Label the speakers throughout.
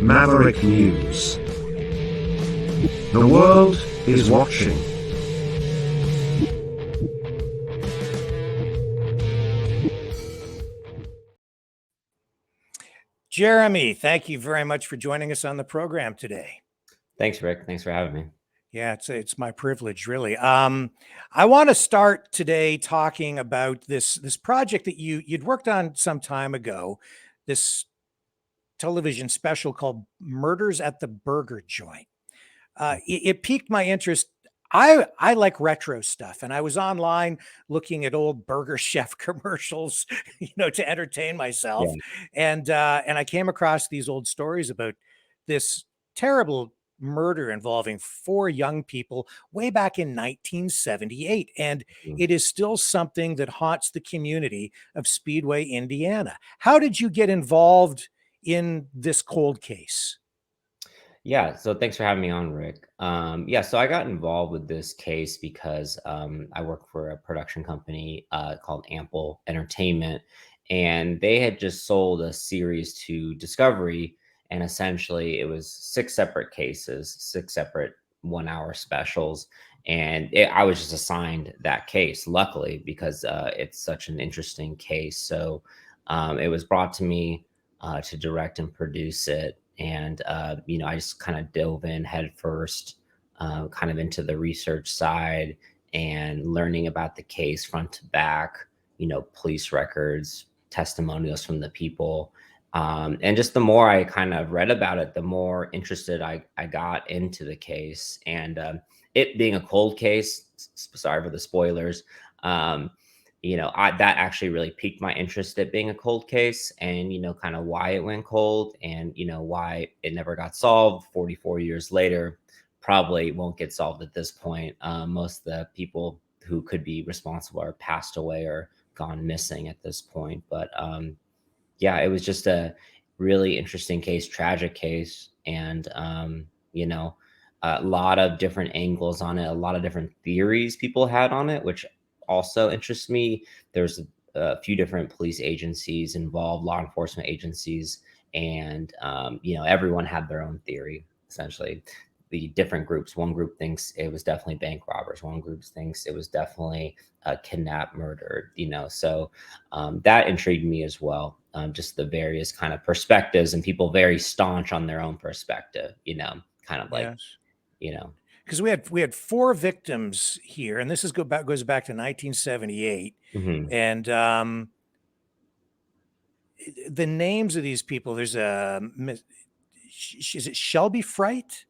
Speaker 1: Maverick News. The world is watching.
Speaker 2: Jeremy, thank you very much for joining us on the program today.
Speaker 3: Thanks, Rick. Thanks for having me.
Speaker 2: Yeah, it's my privilege, really. I want to start today talking about this project that you'd worked on some time ago, this television special called Murders at the Burger Joint. It piqued my interest. I like retro stuff, and I was online looking at old Burger Chef commercials, to entertain myself. And I came across these old stories about this terrible murder involving 4 young people way back in 1978, and it is still something that haunts the community of Speedway, Indiana. How did you get involved in this cold case?
Speaker 3: Yeah, so thanks for having me on, Rick. So I got involved with this case because I work for a production company called Ample Entertainment, and they had just sold a series to Discovery, and essentially it was 6 separate cases, 6 separate 1-hour specials, and I was just assigned that case, luckily, because it's such an interesting case. So it was brought to me to direct and produce it. And, I just kind of dove in head first, kind of into the research side and learning about the case front to back, police records, testimonials from the people. And just the more I kind of read about it, the more interested I got into the case. And it being a cold case, sorry for the spoilers, that actually really piqued my interest at being a cold case and, kind of why it went cold and, why it never got solved 44 years later. Probably won't get solved at this point. Most of the people who could be responsible are passed away or gone missing at this point. But it was just a really interesting case, tragic case. And, a lot of different angles on it, a lot of different theories people had on it, which also interests me. There's a few different police agencies involved, law enforcement agencies, and everyone had their own theory. Essentially, the different groups. One group thinks it was definitely bank robbers. One group thinks it was definitely kidnapped, murdered. So that intrigued me as well. Just the various kind of perspectives and people very staunch on their own perspective. Kind of like,
Speaker 2: yes. Because we had 4 victims here, and this goes back to 1978, and the names of these people. There's is it Shelby Fright?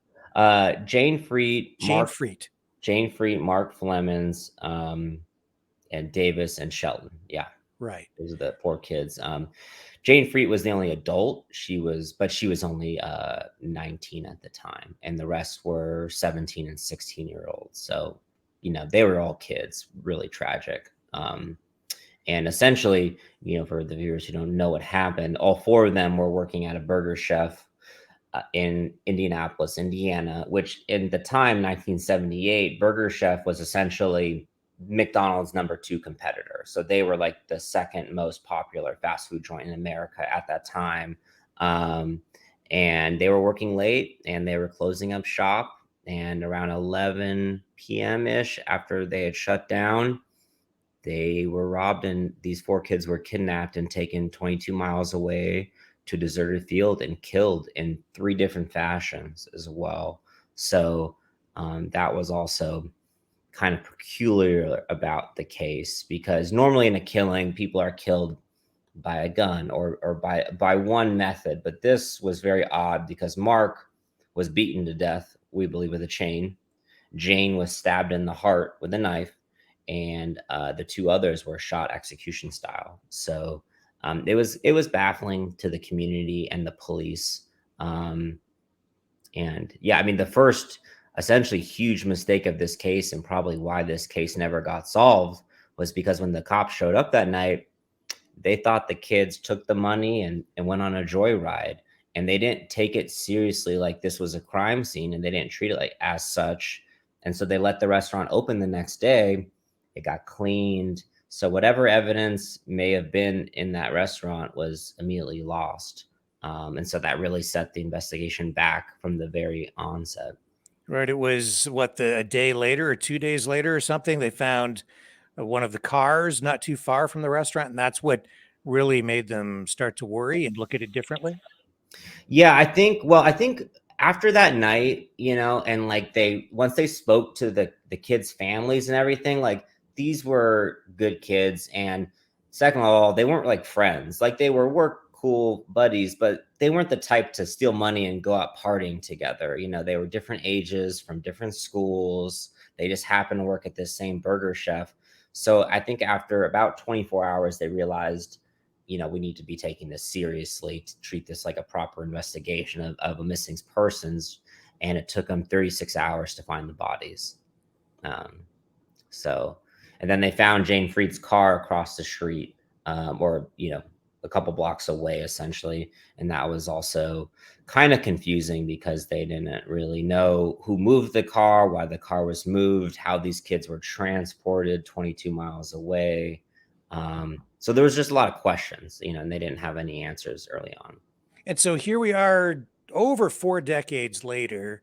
Speaker 3: Jane Freet,
Speaker 2: Jane Freet,
Speaker 3: Mark Flemons, and Davis and Shelton. Yeah,
Speaker 2: right.
Speaker 3: Those are the 4 kids. Jane Freet was the only adult. She was only 19 at the time, and the rest were 17 and 16-year-olds. So, they were all kids. Really tragic. And essentially, for the viewers who don't know what happened, all 4 of them were working at a burger chef in Indianapolis, Indiana, which in the time, 1978, Burger Chef was essentially McDonald's number 2 competitor. So they were like the second most popular fast food joint in America at that time. And they were working late and they were closing up shop. And around 11 p.m. ish, after they had shut down, they were robbed, and these 4 kids were kidnapped and taken 22 miles away to a deserted field and killed in 3 different fashions as well. So that was also kind of peculiar about the case, because normally in a killing, people are killed by a gun or by one method. But this was very odd because Mark was beaten to death, we believe, with a chain. Jane was stabbed in the heart with a knife, and the 2 others were shot execution style. So it was baffling to the community and the police. The first essentially huge mistake of this case, and probably why this case never got solved, was because when the cops showed up that night, they thought the kids took the money and went on a joyride, and they didn't take it seriously like this was a crime scene, and they didn't treat it like as such. And so they let the restaurant open the next day. It got cleaned. So whatever evidence may have been in that restaurant was immediately lost. And so that really set the investigation back from the very onset.
Speaker 2: Right. It was a day later or 2 days later or something. They found one of the cars not too far from the restaurant, and that's what really made them start to worry and look at it differently.
Speaker 3: Yeah, I think after that night, and like once they spoke to the kids' families and everything, like these were good kids. And second of all, they weren't like friends. Like they were work cool buddies, but they weren't the type to steal money and go out partying together. They were different ages from different schools. They just happened to work at this same burger chef. So I think after about 24 hours, they realized, we need to be taking this seriously to treat this like a proper investigation of a missing persons. And it took them 36 hours to find the bodies. So, and then they found Jane Fried's car across the street, or, a couple blocks away, essentially. And that was also kind of confusing because they didn't really know who moved the car, why the car was moved, how these kids were transported 22 miles away. So there was just a lot of questions, and they didn't have any answers early on.
Speaker 2: And so here we are over 4 decades later.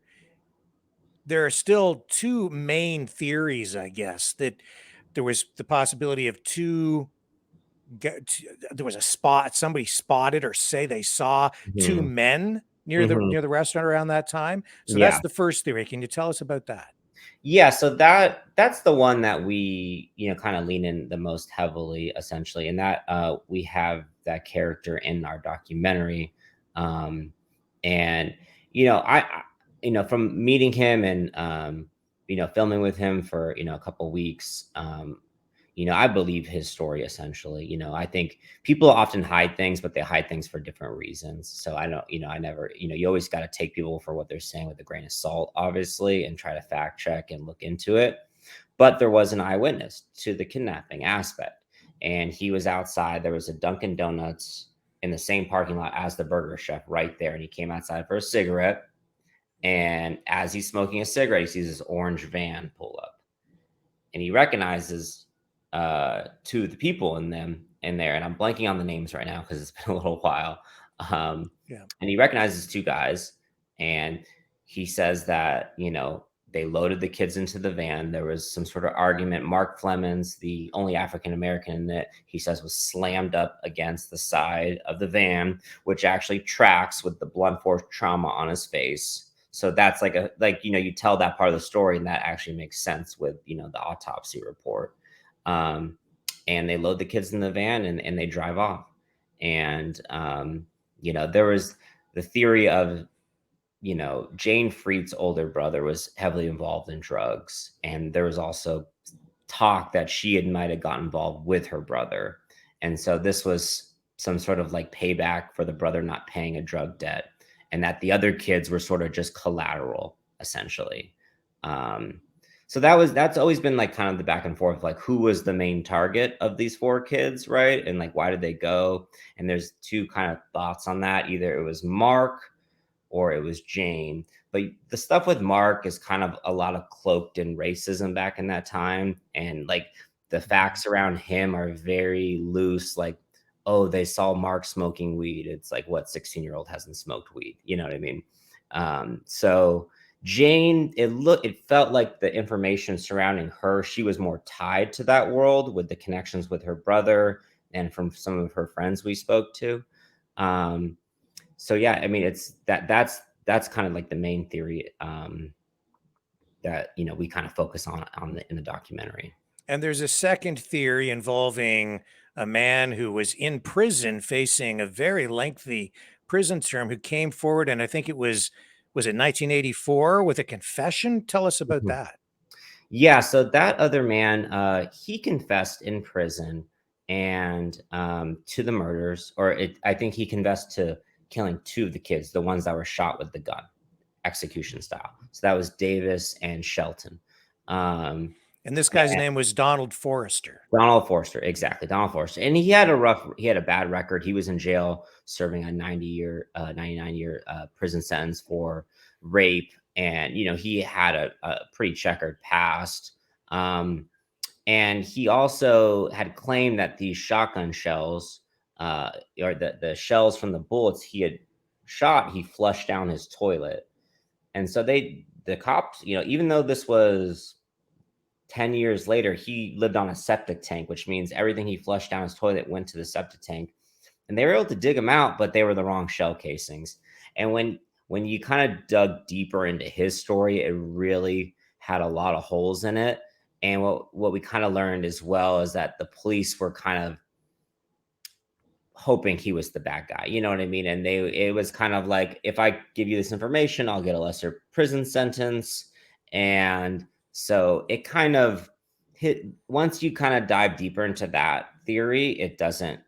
Speaker 2: There are still two main theories, I guess, that there was the possibility of there was a spot, somebody spotted or say they saw two
Speaker 3: Mhm.
Speaker 2: men near the
Speaker 3: Mhm.
Speaker 2: restaurant around that time. So
Speaker 3: Yeah.
Speaker 2: that's the first theory. Can you tell us about that?
Speaker 3: Yeah, so that's the one that we, kind of lean in the most heavily, essentially, and that we have that character in our documentary. And from meeting him and filming with him for a couple weeks, I believe his story essentially. I think people often hide things, but they hide things for different reasons. So I don't, I never, you always got to take people for what they're saying with a grain of salt, obviously, and try to fact check and look into it. But there was an eyewitness to the kidnapping aspect, and he was outside. There was a Dunkin' Donuts in the same parking lot as the burger chef right there. And he came outside for a cigarette. And as he's smoking a cigarette, he sees this orange van pull up, and he recognizes two of the people in there, and I'm blanking on the names right now because it's been a little while.
Speaker 2: Yeah.
Speaker 3: And he recognizes two guys, and he says that they loaded the kids into the van. There was some sort of argument. Mark Flemings, the only African American in it, he says was slammed up against the side of the van, which actually tracks with the blunt force trauma on his face. So that's you tell that part of the story, and that actually makes sense with the autopsy report. And they load the kids in the van, and they drive off. And there was the theory of Jane Fried's older brother was heavily involved in drugs, and there was also talk that might have gotten involved with her brother, and so this was some sort of like payback for the brother not paying a drug debt, and that the other kids were sort of just collateral, essentially. So that's always been like kind of the back and forth, like who was the main target of these four kids, right? And like why did they go? And there's two kind of thoughts on that. Either it was Mark or it was Jane. But the stuff with Mark is kind of a lot of cloaked in racism back in that time. And like the facts around him are very loose. Like, oh, they saw Mark smoking weed. It's like, what 16-year-old hasn't smoked weed? You know what I mean? So Jane, it felt like the information surrounding her, she was more tied to that world with the connections with her brother and from some of her friends we spoke to. So yeah, I mean, it's that's kind of like the main theory that we kind of focus on in the documentary.
Speaker 2: And there's a second theory involving a man who was in prison facing a very lengthy prison term who came forward, and I think was it 1984 with a confession? Tell us about
Speaker 3: Mhm.
Speaker 2: that.
Speaker 3: Yeah, so that other man, he confessed in prison and to the murders, I think he confessed to killing two of the kids, the ones that were shot with the gun, execution style. So that was Davis and Shelton. Um,
Speaker 2: And this guy's name was Donald Forrester.
Speaker 3: Donald Forster, exactly, Donald Forster, and he had a bad record. He was in jail serving a 99-year prison sentence for rape, and he had a pretty checkered past. And he also had claimed that these shotgun shells, or the shells from the bullets, he had shot, he flushed down his toilet. And so the cops, even though this was 10 years later, he lived on a septic tank, which means everything he flushed down his toilet went to the septic tank. And they were able to dig him out, but they were the wrong shell casings. And when you kind of dug deeper into his story, it really had a lot of holes in it. And what we kind of learned as well is that the police were kind of hoping he was the bad guy. You know what I mean? And it was kind of like, if I give you this information, I'll get a lesser prison sentence. And so it kind of hit, once you kind of dive deeper into that theory, it doesn't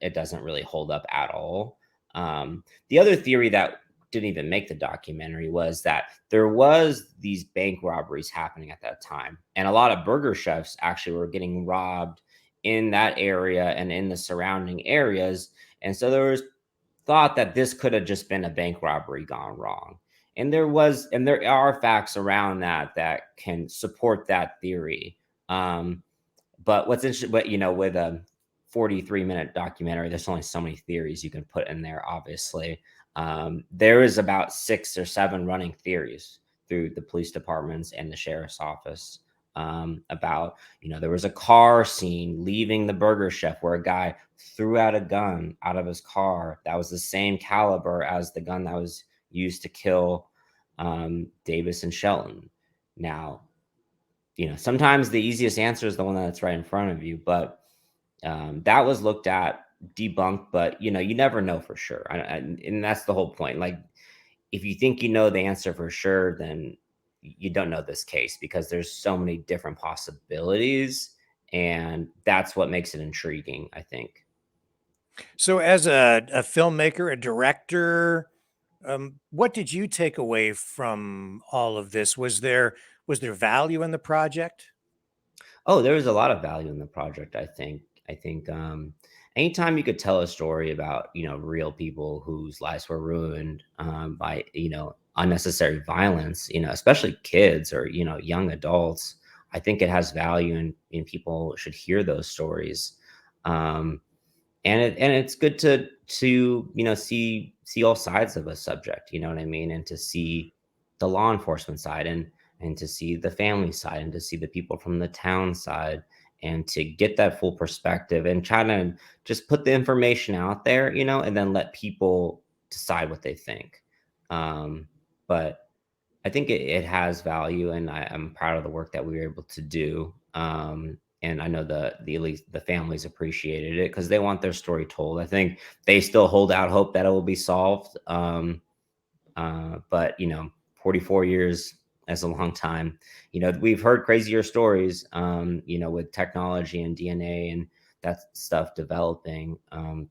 Speaker 3: really hold up at all. The other theory that didn't even make the documentary was that there was these bank robberies happening at that time. And a lot of burger chefs actually were getting robbed in that area and in the surrounding areas. And so there was thought that this could have just been a bank robbery gone wrong. And there are facts around that can support that theory. But what's interesting, with a 43-minute documentary, there's only so many theories you can put in there, obviously. There is about 6 or 7 running theories through the police departments and the sheriff's office about, there was a car scene leaving the burger chef where a guy threw out a gun out of his car that was the same caliber as the gun that was used to kill Davis and Shelton. Now, sometimes the easiest answer is the one that's right in front of you, but that was looked at, debunked, but you never know for sure. And that's the whole point. Like, if you think you know the answer for sure, then you don't know this case, because there's so many different possibilities, and that's what makes it intriguing, I think.
Speaker 2: So as a filmmaker, a director, what did you take away from all of this? Was there value in the project?
Speaker 3: Oh, there was a lot of value in the project, I think. Anytime you could tell a story about, real people whose lives were ruined by, unnecessary violence, especially kids or, young adults, I think it has value, and people should hear those stories. And it's good to see all sides of a subject, you know what I mean? And to see the law enforcement side, and to see the family side, and to see the people from the town side, and to get that full perspective, and try to just put the information out there, and then let people decide what they think. But I think it has value, and I'm proud of the work that we were able to do. And I know at least the families appreciated it, because they want their story told. I think they still hold out hope that it will be solved. But 44 years is a long time. We've heard crazier stories, with technology and DNA and that stuff developing.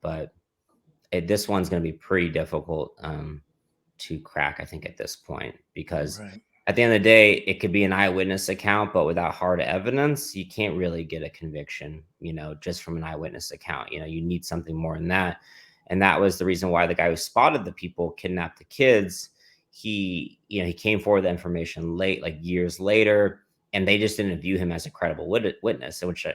Speaker 3: But this one's going to be pretty difficult to crack, I think, at this point, because
Speaker 2: Right.
Speaker 3: at the end of the day, it could be an eyewitness account, but without hard evidence, you can't really get a conviction, just from an eyewitness account. You need something more than that. And that was the reason why the guy who spotted the people kidnapped the kids, he came forward with the information like years later, and they just didn't view him as a credible witness. So, which,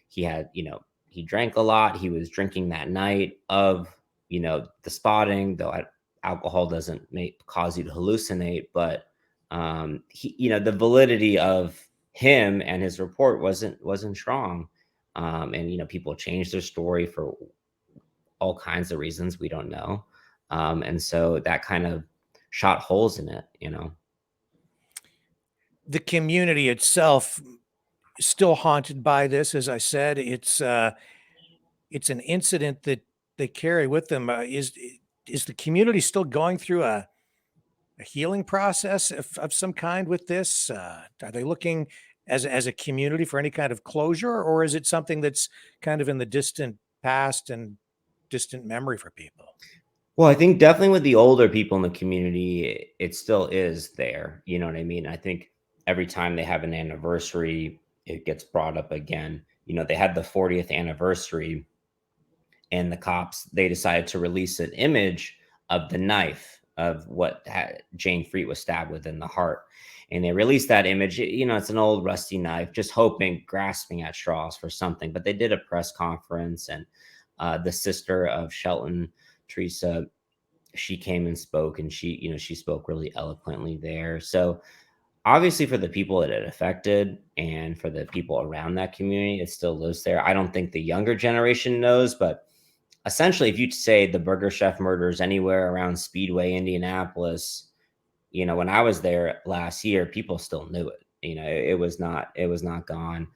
Speaker 3: he drank a lot. He was drinking that night of, the spotting, though alcohol doesn't cause you to hallucinate, but the validity of him and his report wasn't strong. And people changed their story for all kinds of reasons we don't know. And so that kind of shot holes in it.
Speaker 2: The community itself is still haunted by this. As I said, it's an incident that they carry with them. Is the community still going through a healing process of some kind with this? Are they looking as a community for any kind of closure, or is it something that's kind of in the distant past and distant memory for people?
Speaker 3: Well, I think definitely with the older people in the community, it still is there. You know what I mean? I think every time they have an anniversary, it gets brought up again. They had the 40th anniversary, and the cops, they decided to release an image of the knife of what Jane Freet was stabbed with in the heart. And they released that image. It's an old rusty knife, just grasping at straws for something. But they did a press conference, and the sister of Shelton, Teresa, she came and spoke, and she spoke really eloquently there. So obviously for the people that it affected and for the people around that community, it still lives there. I don't think the younger generation knows, but essentially, if you say the Burger Chef murders anywhere around Speedway, Indianapolis, when I was there last year, people still knew it. It was not gone.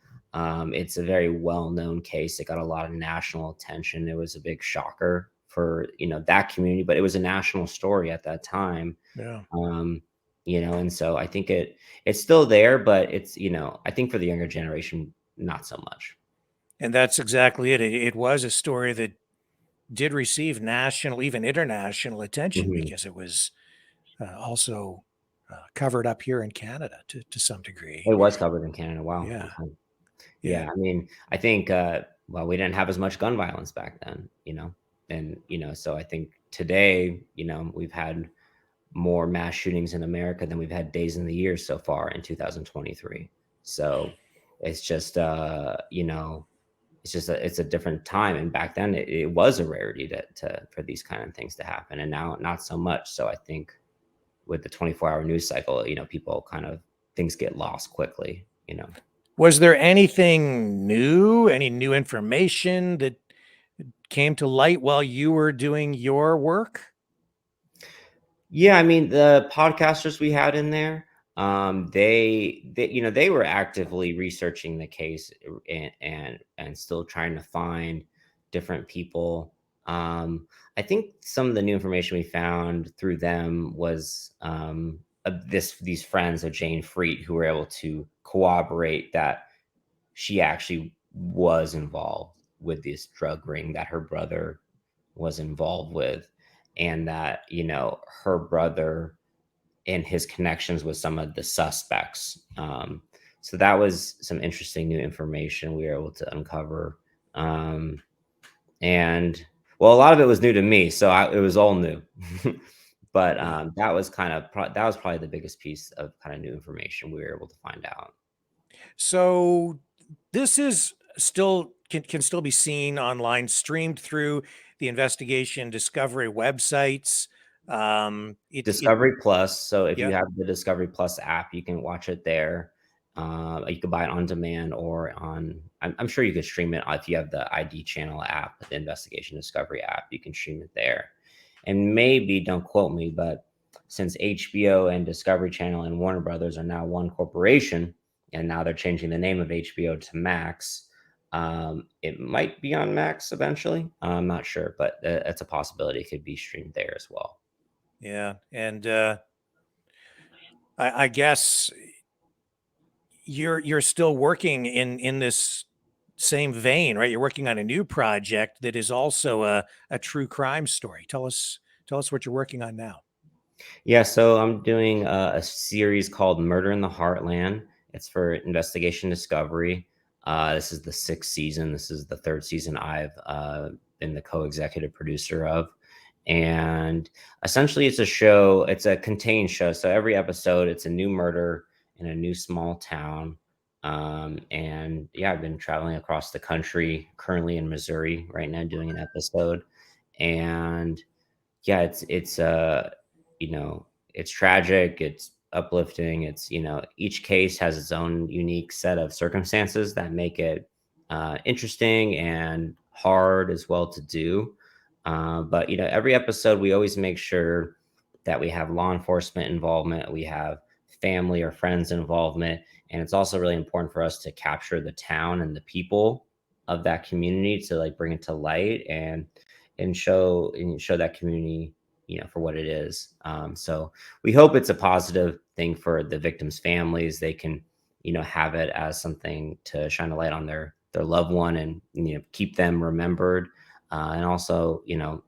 Speaker 3: It's a very well-known case. It got a lot of national attention. It was a big shocker for, that community, but it was a national story at that time.
Speaker 2: Yeah.
Speaker 3: Um, and so I think it's still there, but it's, I think for the younger generation, not so much.
Speaker 2: And that's exactly it. It was a story that did receive national, even international attention
Speaker 3: Mhm.
Speaker 2: because it was also covered up here in Canada to some degree.
Speaker 3: It was covered in Canada. Wow.
Speaker 2: Yeah.
Speaker 3: Okay.
Speaker 2: Yeah.
Speaker 3: Yeah, I mean, I think, well, we didn't have as much gun violence back then, and, so I think today, we've had more mass shootings in America than we've had days in the year so far in 2023. So it's just, it's a different time. And back then it was a rarity for these kind of things to happen. And now not so much. So I think with the 24-hour news cycle, people kind of, things get lost quickly.
Speaker 2: Was there anything new, any new information that came to light while you were doing your work?
Speaker 3: Yeah, I mean, the podcasters we had in there, they were actively researching the case, and still trying to find different people. I think some of the new information we found through them was, these friends of Jane Freet who were able to corroborate that she actually was involved with this drug ring that her brother was involved with, and that, her brother and his connections with some of the suspects. So that was some interesting new information we were able to uncover. And well, a lot of it was new to me, so it was all new. But that was probably the biggest piece of kind of new information we were able to find out.
Speaker 2: So this is still can still be seen online, streamed through the investigation discovery websites. It
Speaker 3: Discovery Plus. So if you
Speaker 2: yeah.
Speaker 3: have the Discovery Plus app, you can watch it there. You could buy it on demand or I'm sure you could stream it if you have the ID channel app, the Investigation Discovery app. You can stream it there. And maybe, don't quote me, but since HBO and Discovery Channel and Warner Brothers are now one corporation, and now they're changing the name of HBO to Max, it might be on Max eventually. I'm not sure, but it's a possibility. It could be streamed there as well.
Speaker 2: Yeah, and I guess you're still working in this same vein, right? You're working on a new project that is also a true crime story. Tell us what you're working on now.
Speaker 3: Yeah, so I'm doing a series called Murder in the Heartland. It's for Investigation Discovery. This is the 6th season. This is the 3rd season I've been the co-executive producer of. And essentially it's a contained show. So every episode, it's a new murder in a new small town. And yeah, I've been traveling across the country, currently in Missouri right now doing an episode. And yeah, it's tragic, it's uplifting, each case has its own unique set of circumstances that make it interesting and hard as well to do. But every episode we always make sure that we have law enforcement involvement, we have family or friends involvement, and it's also really important for us to capture the town and the people of that community to like bring it to light and show that community, for what it is. So we hope it's a positive thing for the victims' families. They can, have it as something to shine a light on their loved one and keep them remembered, and also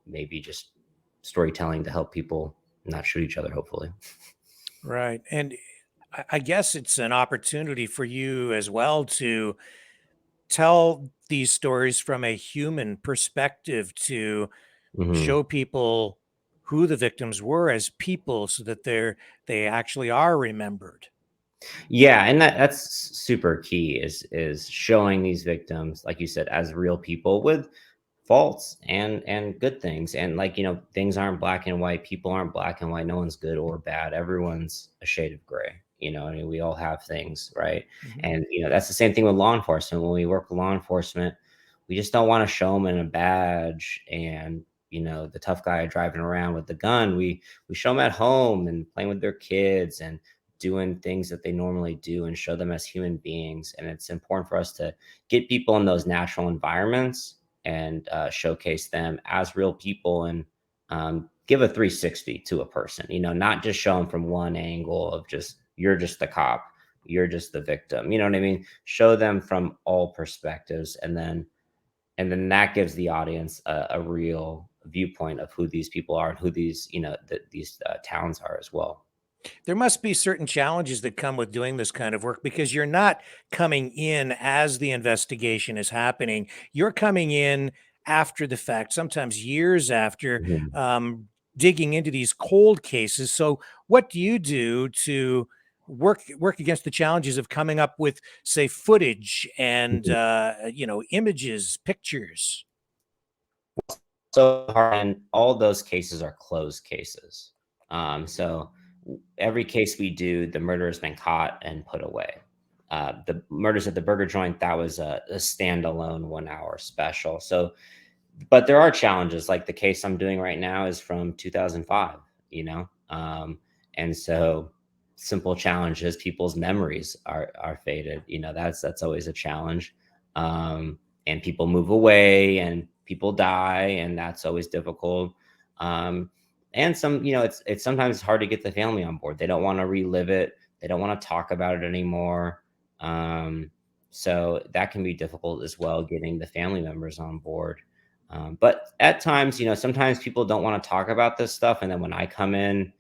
Speaker 3: maybe just storytelling to help people not shoot each other. Hopefully.
Speaker 2: Right. And I guess it's an opportunity for you as well to tell these stories from a human perspective to
Speaker 3: Mhm.
Speaker 2: show people who the victims were as people so that they actually are remembered.
Speaker 3: Yeah, and that's super key is showing these victims, like you said, as real people with faults and good things. And like, things aren't black and white. People aren't black and white. No one's good or bad. Everyone's a shade of gray. I mean, we all have things, right?
Speaker 2: Mhm.
Speaker 3: And that's the same thing with law enforcement. When we work with law enforcement, we just don't want to show them in a badge and the tough guy driving around with the gun. We show them at home and playing with their kids and doing things that they normally do and show them as human beings. And it's important for us to get people in those natural environments and showcase them as real people and give a 360 to a person, not just show them from one angle of just, you're just the cop, you're just the victim. You know what I mean? Show them from all perspectives. And then that gives the audience a real viewpoint of who these people are and who these, these towns are as well.
Speaker 2: There must be certain challenges that come with doing this kind of work because you're not coming in as the investigation is happening. You're coming in after the fact, sometimes years after,
Speaker 3: Mhm.
Speaker 2: digging into these cold cases. So, what do you do to work against the challenges of coming up with, say, footage and
Speaker 3: Mhm.
Speaker 2: images, pictures?
Speaker 3: So hard, and all those cases are closed cases. So every case we do, the murder has been caught and put away. The murders at the burger joint, that was a standalone 1 hour special. So, but there are challenges. Like the case I'm doing right now is from 2005. You know, and so simple challenges, people's memories are faded. That's always a challenge. Um, and people move away and people die, and that's always difficult. Um, and it's sometimes hard to get the family on board. They don't want to relive it. They don't want to talk about it anymore. Um, so that can be difficult as well, getting the family members on board. But at times, sometimes people don't want to talk about this stuff. And then when I come in,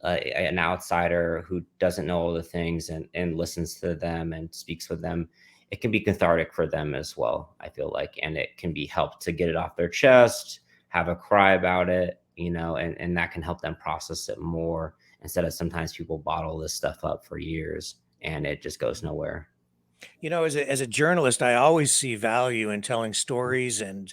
Speaker 3: an outsider who doesn't know all the things and listens to them and speaks with them, it can be cathartic for them as well, I feel like. And it can be helped to get it off their chest, have a cry about it, and that can help them process it more instead of sometimes people bottle this stuff up for years and it just goes nowhere.
Speaker 2: As a journalist, I always see value in telling stories um,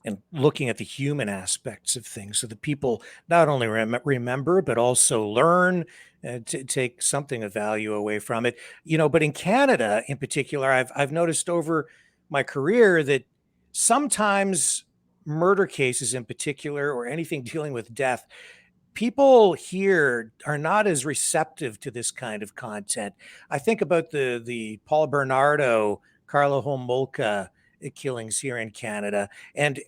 Speaker 2: and looking at the human aspects of things so that people not only remember but also learn and to take something of value away from it. But in Canada in particular, I've noticed over my career that sometimes murder cases in particular or anything dealing with death, people here are not as receptive to this kind of content. I think about the Paul Bernardo, Carlo Homolka killings here in Canada, and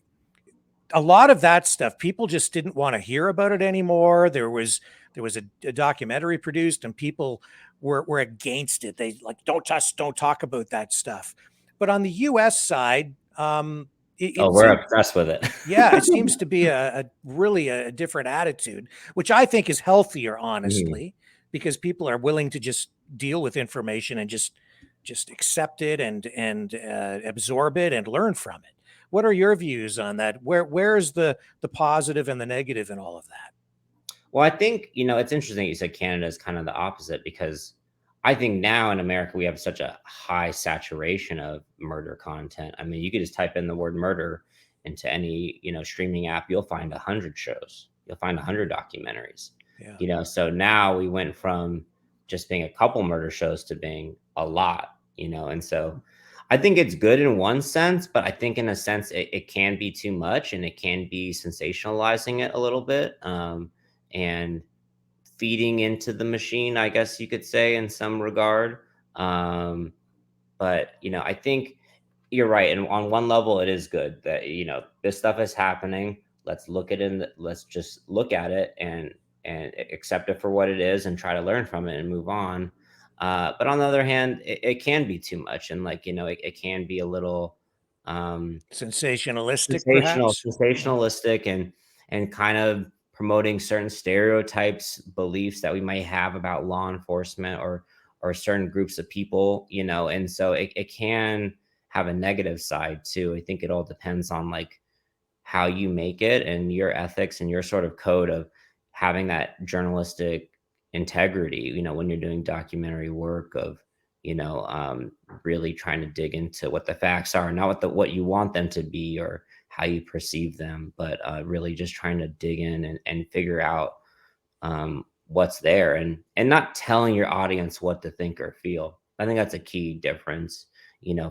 Speaker 2: a lot of that stuff, people just didn't want to hear about it anymore. There was a documentary produced, and people were against it. They like don't talk about that stuff. But on the U.S. side,
Speaker 3: Oh,
Speaker 2: it
Speaker 3: we're
Speaker 2: seems
Speaker 3: obsessed with it.
Speaker 2: yeah, it seems to be a really a different attitude, which I think is healthier,
Speaker 3: Mhm.
Speaker 2: honestly, because people are willing to just deal with information and just accept it and absorb it and learn from it. What are your views on that? Where's the positive and the negative in all of that?
Speaker 3: Well, I think, it's interesting you said Canada is kind of the opposite because I think now in America we have such a high saturation of murder content. I mean, you could just type in the word murder into any, streaming app, you'll find 100 shows. You'll find 100 documentaries.
Speaker 2: Yeah.
Speaker 3: So now we went from just being a couple murder shows to being a lot, and so I think it's good in one sense, but I think in a sense it can be too much and it can be sensationalizing it a little bit. And feeding into the machine, I guess you could say, in some regard. Um, but I think you're right, and on one level, it is good that this stuff is happening. Let's look at it. Let's just look at it and accept it for what it is, and try to learn from it and move on. But on the other hand, it can be too much, and like it can be a little um,
Speaker 2: Sensationalistic, perhaps? Yeah.
Speaker 3: sensationalistic, and kind of promoting certain stereotypes, beliefs that we might have about law enforcement or certain groups of people, and so it can have a negative side too. I think it all depends on like how you make it and your ethics and your sort of code of having that journalistic integrity, when you're doing documentary work of really trying to dig into what the facts are, not what you want them to be or how you perceive them, but really just trying to dig in and figure out what's there, and not telling your audience what to think or feel. I think that's a key difference.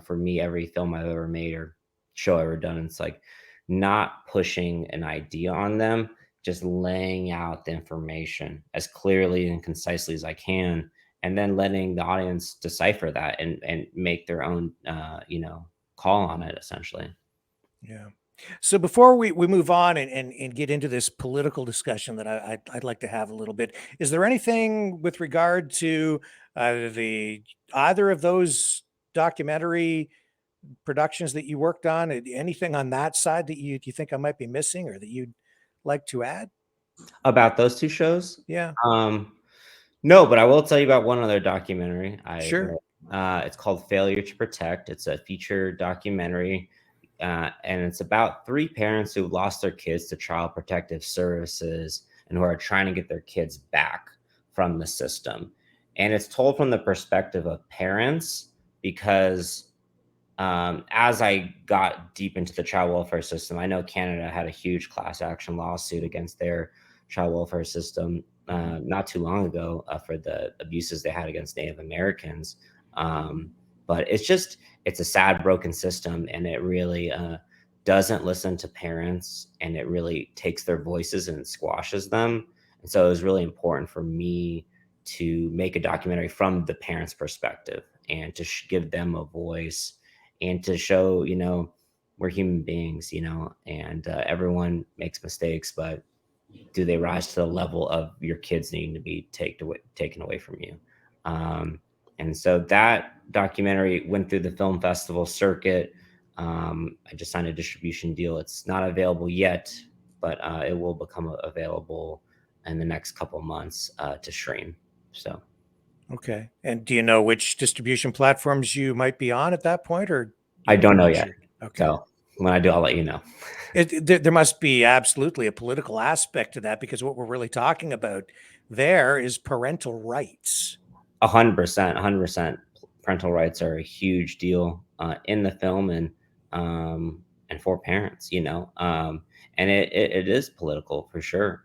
Speaker 3: For me, every film I've ever made or show I've ever done, it's like not pushing an idea on them, just laying out the information as clearly and concisely as I can, and then letting the audience decipher that and make their own call on it, essentially.
Speaker 2: Yeah. So before we move on and get into this political discussion that I'd like to have a little bit, is there anything with regard to the either of those documentary productions that you worked on? Anything on that side that you think I might be missing or that you'd like to add?
Speaker 3: About those two shows,
Speaker 2: Yeah,
Speaker 3: um, no, but I will tell you about one other documentary I made.
Speaker 2: sure.
Speaker 3: It's called Failure to Protect. It's a feature documentary, and it's about three parents who lost their kids to Child Protective Services and who are trying to get their kids back from the system. And it's told from the perspective of parents because as I got deep into the child welfare system, I know Canada had a huge class action lawsuit against their child welfare system not too long ago for the abuses they had against Native Americans. But it's a sad, broken system, and it really doesn't listen to parents, and it really takes their voices and squashes them. And so it was really important for me to make a documentary from the parents' perspective and to give them a voice and to show, we're human beings, and everyone makes mistakes, but do they rise to the level of your kids needing to be taken away from you? And so that documentary went through the film festival circuit. I just signed a distribution deal. It's not available yet, but it will become available in the next couple months to stream. So.
Speaker 2: Okay. And do you know which distribution platforms you might be on at that point, or
Speaker 3: I don't know
Speaker 2: not
Speaker 3: yet.
Speaker 2: sure? Okay.
Speaker 3: So when I do, I'll let you know.
Speaker 2: There must be absolutely a political aspect to that, because what we're really talking about there is parental rights.
Speaker 3: 100%, 100%. Parental rights are a huge deal in the film and for parents, and it is political for sure.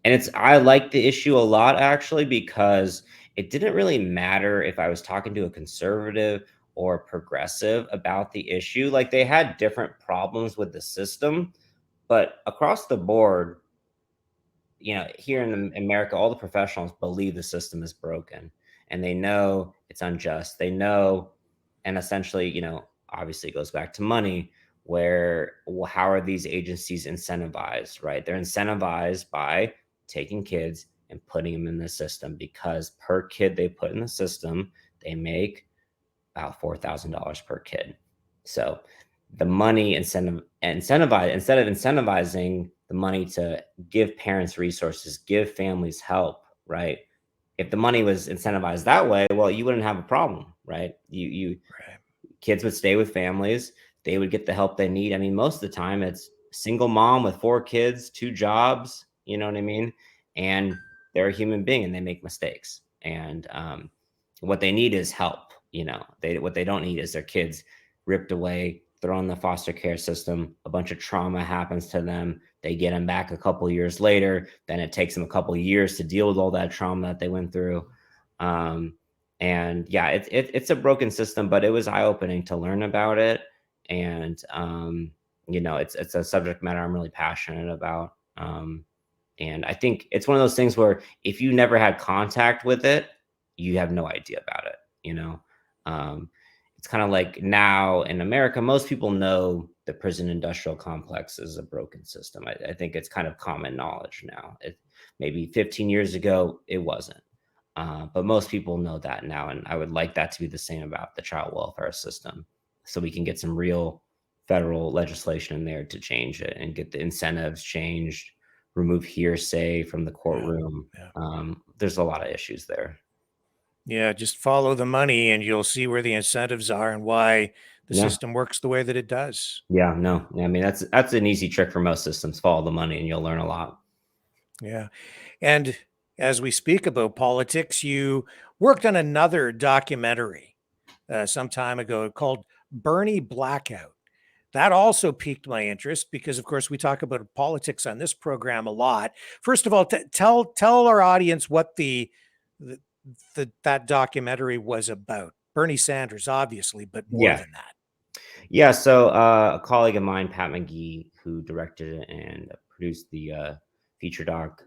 Speaker 3: And I like the issue a lot actually, because it didn't really matter if I was talking to a conservative or progressive about the issue. Like, they had different problems with the system, but across the board, here in America, all the professionals believe the system is broken and they know it's unjust. They know, and essentially, obviously it goes back to money, where, well, how are these agencies incentivized, right? They're incentivized by taking kids and putting them in the system, because per kid they put in the system, they make about $4,000 per kid. So the money instead of incentivizing the money to give parents resources, give families help, right? If the money was incentivized that way, well, you wouldn't have a problem, right?
Speaker 2: Right.
Speaker 3: Kids would stay with families, they would get the help they need. I mean, most of the time it's single mom with 4 kids, 2 jobs, you know what I mean? And they're a human being and they make mistakes. And what they need is help. What they don't need is their kids ripped away, thrown in the foster care system. A bunch of trauma happens to them. They get them back a couple years later. Then it takes them a couple years to deal with all that trauma that they went through. And yeah, it's a broken system, but it was eye-opening to learn about it. And it's a subject matter I'm really passionate about. And I think it's one of those things where if you never had contact with it, you have no idea about it. It's kind of like now in America, most people know the prison industrial complex is a broken system. I think it's kind of common knowledge now. Maybe 15 years ago, it wasn't. But most people know that now. And I would like that to be the same about the child welfare system, so we can get some real federal legislation in there to change it and get the incentives changed, remove hearsay from the courtroom.
Speaker 2: Yeah.
Speaker 3: There's a lot of issues there.
Speaker 2: Yeah, just follow the money and you'll see where the incentives are and why the
Speaker 3: Yeah.
Speaker 2: system works the way that it does.
Speaker 3: Yeah, no. I mean, that's an easy trick for most systems. Follow the money and you'll learn a lot.
Speaker 2: Yeah. And as we speak about politics, you worked on another documentary some time ago called Bernie Blackout. That also piqued my interest because, of course, we talk about politics on this program a lot. First of all, tell our audience what that documentary was about. Bernie Sanders, obviously, but more than that.
Speaker 3: Yeah, so a colleague of mine, Pat McGee, who directed it and produced the feature doc,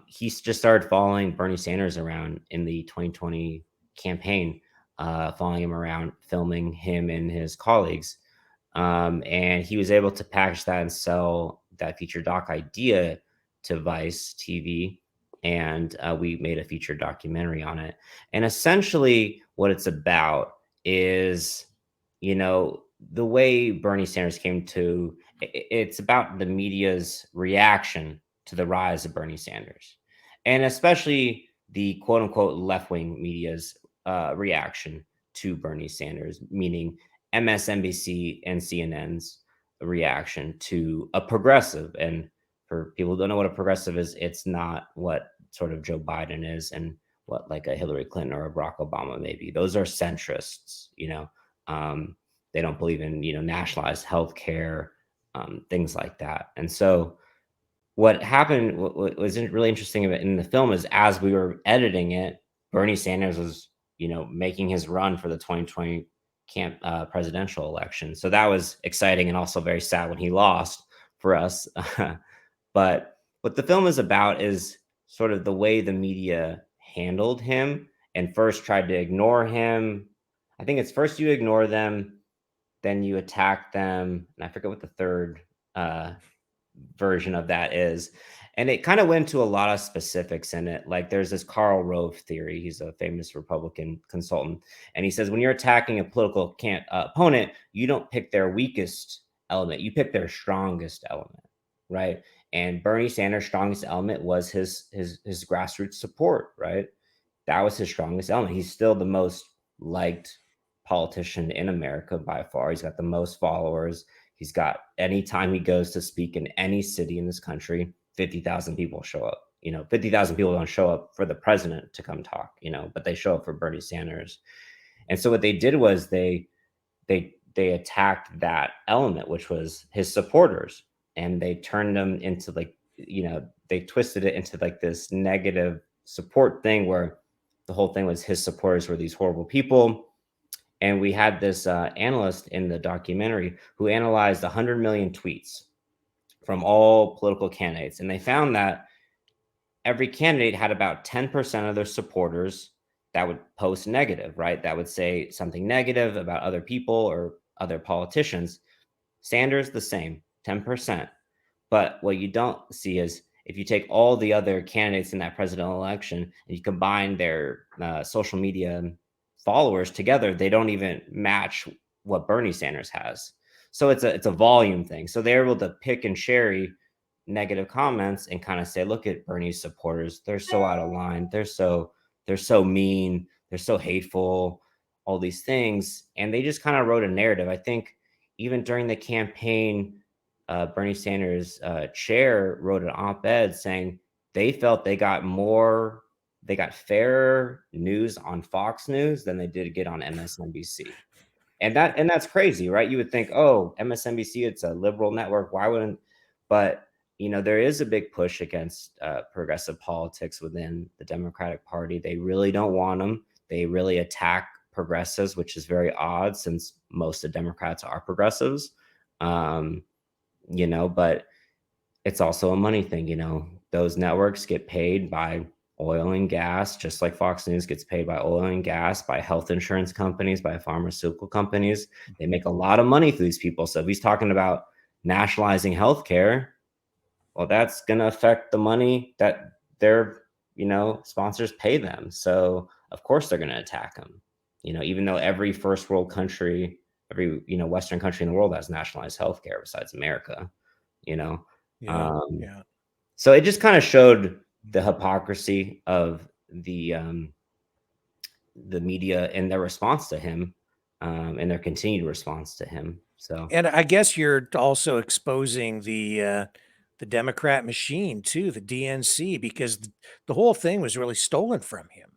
Speaker 3: he just started following Bernie Sanders around in the 2020 campaign, following him around, filming him and his colleagues. And he was able to package that and sell that feature doc idea to Vice TV. And we made a feature documentary on it. And essentially, what it's about is, the way Bernie Sanders came to, it's about the media's reaction to the rise of Bernie Sanders, and especially the quote unquote left wing media's reaction to Bernie Sanders, meaning MSNBC and CNN's reaction to a progressive. And for people who don't know what a progressive is, it's not what sort of Joe Biden is and what like a Hillary Clinton or a Barack Obama may be. Those are centrists, they don't believe in, nationalized healthcare, things like that. And so what happened, what was really interesting in the film is as we were editing it, Bernie Sanders was, making his run for the 2020 presidential election. So that was exciting and also very sad when he lost for us. But what the film is about is sort of the way the media handled him and first tried to ignore him. I think it's first you ignore them, then you attack them. And I forget what the third version of that is. And it kind of went to a lot of specifics in it. Like there's this Karl Rove theory. He's a famous Republican consultant. And he says, when you're attacking a political opponent, you don't pick their weakest element. You pick their strongest element, right? And Bernie Sanders' strongest element was his grassroots support, right? That was his strongest element. He's still the most liked politician in America by far. He's got the most followers. He's got, anytime he goes to speak in any city in this country, 50,000 people show up. 50,000 people don't show up for the president to come talk, but they show up for Bernie Sanders. And so what they did was they attacked that element, which was his supporters, and they turned them into they twisted it into like this negative support thing where the whole thing was his supporters were these horrible people. And we had this analyst in the documentary who analyzed 100 million tweets from all political candidates. And they found that every candidate had about 10% of their supporters that would post negative, right? That would say something negative about other people or other politicians. Sanders, the same, 10%. But what you don't see is if you take all the other candidates in that presidential election and you combine their social media followers together, they don't even match what Bernie Sanders has. So it's a volume thing. So they're able to pick and cherry negative comments and kind of say, look at Bernie's supporters. They're so out of line. They're so mean. They're so hateful, all these things. And they just kind of wrote a narrative. I think even during the campaign, Bernie Sanders' chair wrote an op-ed saying they felt they got fairer news on Fox News than they did get on MSNBC. And that's crazy, right? You would think, oh, MSNBC, it's a liberal network. Why wouldn't? But, there is a big push against progressive politics within the Democratic Party. They really don't want them. They really attack progressives, which is very odd since most of Democrats are progressives. But it's also a money thing. Those networks get paid by oil and gas, just like Fox News gets paid by oil and gas, by health insurance companies, by pharmaceutical companies. They make a lot of money through these people. So if he's talking about nationalizing healthcare, well, that's going to affect the money that their, sponsors pay them. So of course they're going to attack him, even though every first world country, every, Western country in the world has nationalized healthcare besides America,
Speaker 2: Yeah.
Speaker 3: So it just kind of showed the hypocrisy of the media and their response to him, and their continued response to him. So,
Speaker 2: And I guess you're also exposing the Democrat machine too, the DNC, because the whole thing was really stolen from him.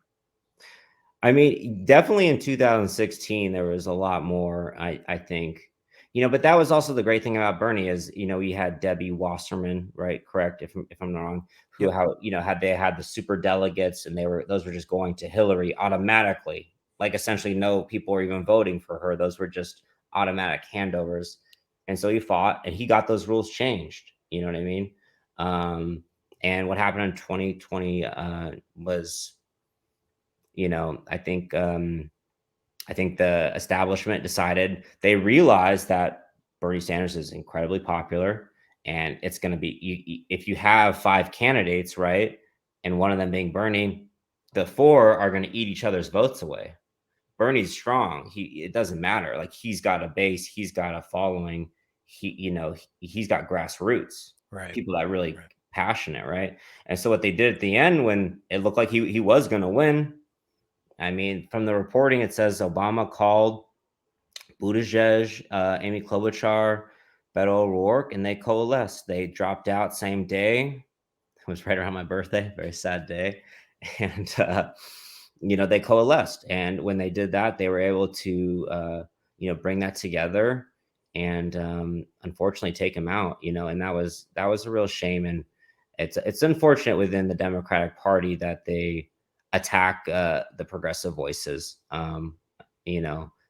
Speaker 3: I mean, definitely in 2016, there was a lot more, I think, but that was also the great thing about Bernie is, we had Debbie Wasserman, right? Correct. If I'm not wrong, who,
Speaker 2: Yep.
Speaker 3: how, they had the super delegates and those were just going to Hillary automatically. Like essentially no people were even voting for her. Those were just automatic handovers. And so he fought and he got those rules changed. You know what I mean? Um, and what happened in 2020 was, I think the establishment decided they realized that Bernie Sanders is incredibly popular, and it's going to be if you have 5 candidates, right, and one of them being Bernie, the 4 are going to eat each other's votes away. Bernie's strong. It doesn't matter. Like he's got a base, he's got a following. He's got grassroots
Speaker 2: Right.
Speaker 3: people that really
Speaker 2: Right.
Speaker 3: passionate, right? And so what they did at the end when it looked like he was going to win. I mean, from the reporting, it says Obama called Buttigieg, Amy Klobuchar, Beto O'Rourke, and they coalesced. They dropped out same day. It was right around my birthday, very sad day. And, they coalesced. And when they did that, they were able to, bring that together and unfortunately take him out, and that was a real shame. And it's unfortunate within the Democratic Party that they attack the progressive voices,